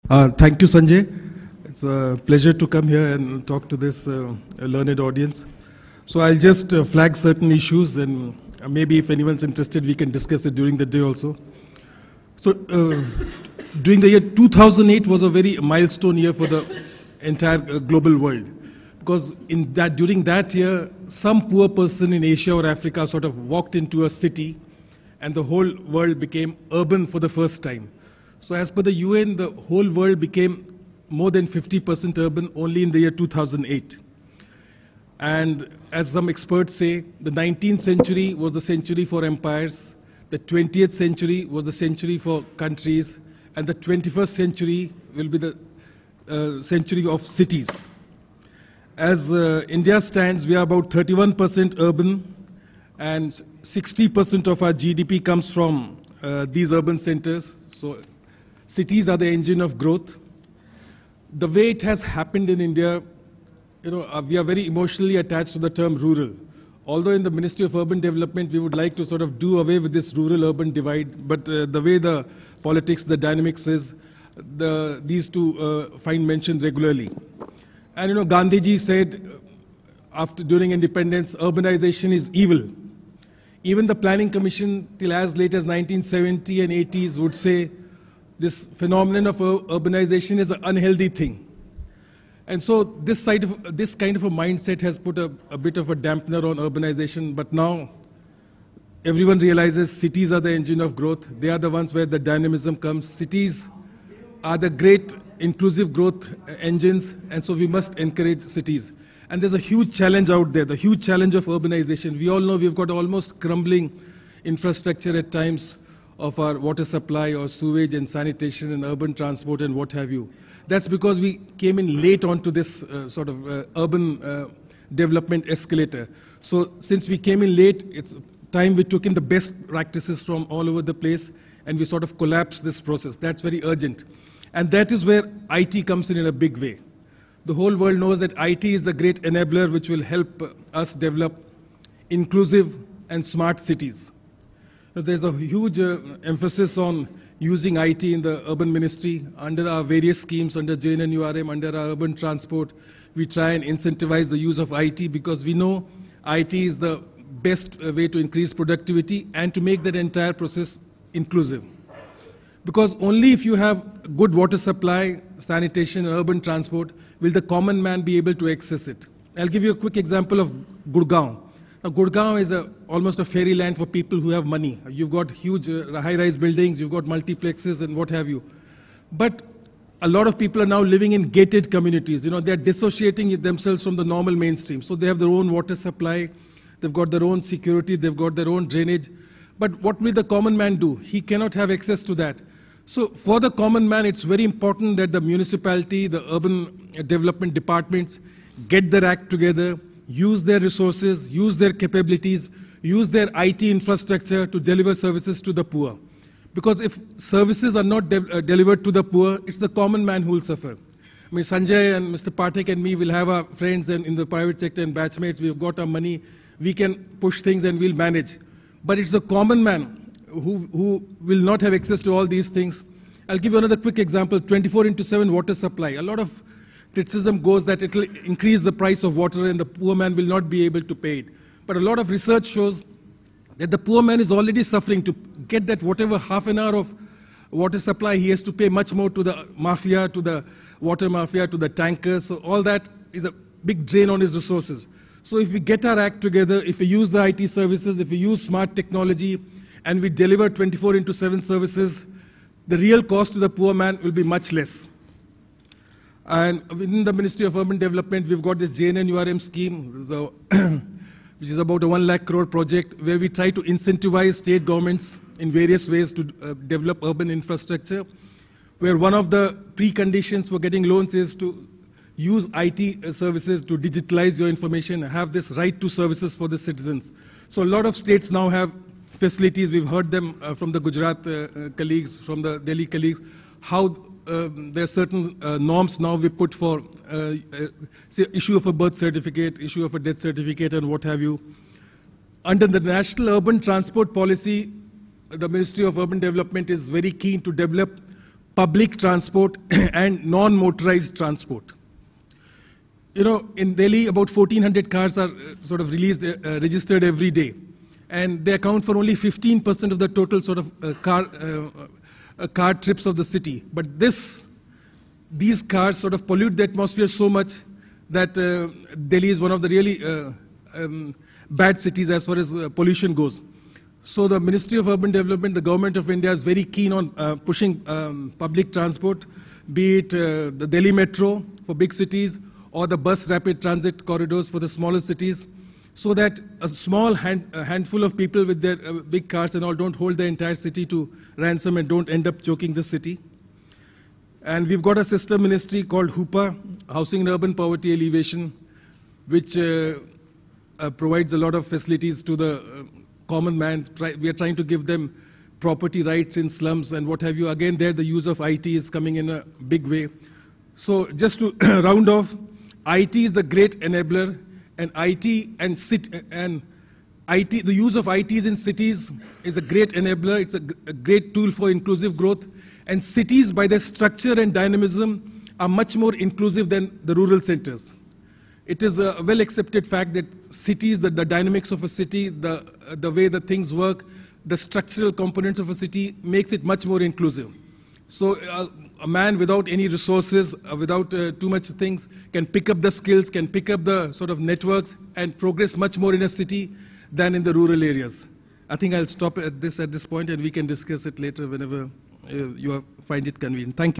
Thank you, Sanjay. It's a pleasure to come here and talk to this learned audience. So I'll just flag certain issues, and maybe if anyone's interested, we can discuss it during the day also. So during the year 2008 was a very milestone year for the entire global world, because during that year, some poor person in Asia or Africa sort of walked into a city, and the whole world became urban for the first time. So as per the UN, the whole world became more than 50% urban only in the year 2008. And as some experts say, the 19th century was the century for empires, the 20th century was the century for countries, and the 21st century will be the century of cities. As India stands, we are about 31% urban, and 60% of our GDP comes from these urban centers. So cities are the engine of growth. The way it has happened in India, we are very emotionally attached to the term rural. Although in the Ministry of Urban Development, we would like to sort of do away with this rural-urban divide, but the way the politics, the dynamics is, these two find mention regularly. And Gandhiji said, during independence, urbanization is evil. Even the Planning Commission, till as late as 1970 and 80s, would say this phenomenon of urbanization is an unhealthy thing. And so this kind of a mindset has put a bit of a dampener on urbanization, but now everyone realizes cities are the engine of growth. They are the ones where the dynamism comes. Cities are the great inclusive growth engines, and so we must encourage cities. And there's a huge challenge out there, the huge challenge of urbanization. We all know we've got almost crumbling infrastructure at times of our water supply or sewage and sanitation and urban transport and what have you. That's because we came in late onto this sort of urban development escalator. So since we came in late, it's time we took in the best practices from all over the place, and we sort of collapsed this process. That's very urgent. And that is where IT comes in a big way. The whole world knows that IT is the great enabler which will help us develop inclusive and smart cities. There's a huge emphasis on using IT in the urban ministry under our various schemes, under JNNURM, under our urban transport. We try and incentivize the use of IT because we know IT is the best way to increase productivity and to make that entire process inclusive. Because only if you have good water supply, sanitation, and urban transport will the common man be able to access it. I'll give you a quick example of Gurgaon. Now, Gurgaon is almost a fairyland for people who have money. You've got huge high-rise buildings, you've got multiplexes and what have you. But a lot of people are now living in gated communities. They're dissociating themselves from the normal mainstream. So they have their own water supply, they've got their own security, they've got their own drainage. But what will the common man do? He cannot have access to that. So for the common man, it's very important that the municipality, the urban development departments get their act together, use their resources, use their capabilities, use their IT infrastructure to deliver services to the poor. Because if services are not delivered to the poor, it's the common man who will suffer. I mean, Sanjay and Mr. Pathak and me will have our friends in the private sector and batchmates. We've got our money. We can push things and we'll manage. But it's the common man who will not have access to all these things. I'll give you another quick example, 24/7 water supply. A lot of criticism goes that it will increase the price of water and the poor man will not be able to pay it. But a lot of research shows that the poor man is already suffering to get that whatever half an hour of water supply, he has to pay much more to the mafia, to the water mafia, to the tankers. So all that is a big drain on his resources. So if we get our act together, if we use the IT services, if we use smart technology, and we deliver 24/7 services, the real cost to the poor man will be much less. And within the Ministry of Urban Development, we've got this JNNURM scheme, which is about a 1 lakh crore project, where we try to incentivize state governments in various ways to develop urban infrastructure, where one of the preconditions for getting loans is to use IT services to digitalize your information, have this right to services for the citizens. So a lot of states now have facilities. We've heard them from the Gujarat colleagues, from the Delhi colleagues, how there are certain norms now we put for say issue of a birth certificate, issue of a death certificate, and what have you. Under the National Urban Transport Policy, the Ministry of Urban Development is very keen to develop public transport and non-motorized transport. You know, in Delhi, about 1,400 cars are sort of registered every day. And they account for only 15% of the total sort of car trips of the city. But these cars sort of pollute the atmosphere so much that Delhi is one of the really bad cities as far as pollution goes. So the Ministry of Urban Development, the Government of India is very keen on pushing public transport, be it the Delhi Metro for big cities or the bus rapid transit corridors for the smaller cities, so that a small handful of people with their big cars and all don't hold the entire city to ransom and don't end up choking the city. And we've got a sister ministry called HUPA, Housing and Urban Poverty Alleviation, which provides a lot of facilities to the common man. We are trying to give them property rights in slums and what have you. Again, there the use of IT is coming in a big way. So just to round off, IT is the great enabler, and the use of ITs in cities is a great enabler. It's a great tool for inclusive growth. And cities, by their structure and dynamism, are much more inclusive than the rural centers. It is a well-accepted fact that cities, the dynamics of a city, the way the things work, the structural components of a city makes it much more inclusive. So a man without any resources, without too much things, can pick up the skills, can pick up the sort of networks and progress much more in a city than in the rural areas. I think I'll stop at this point and we can discuss it later whenever you find it convenient. Thank you.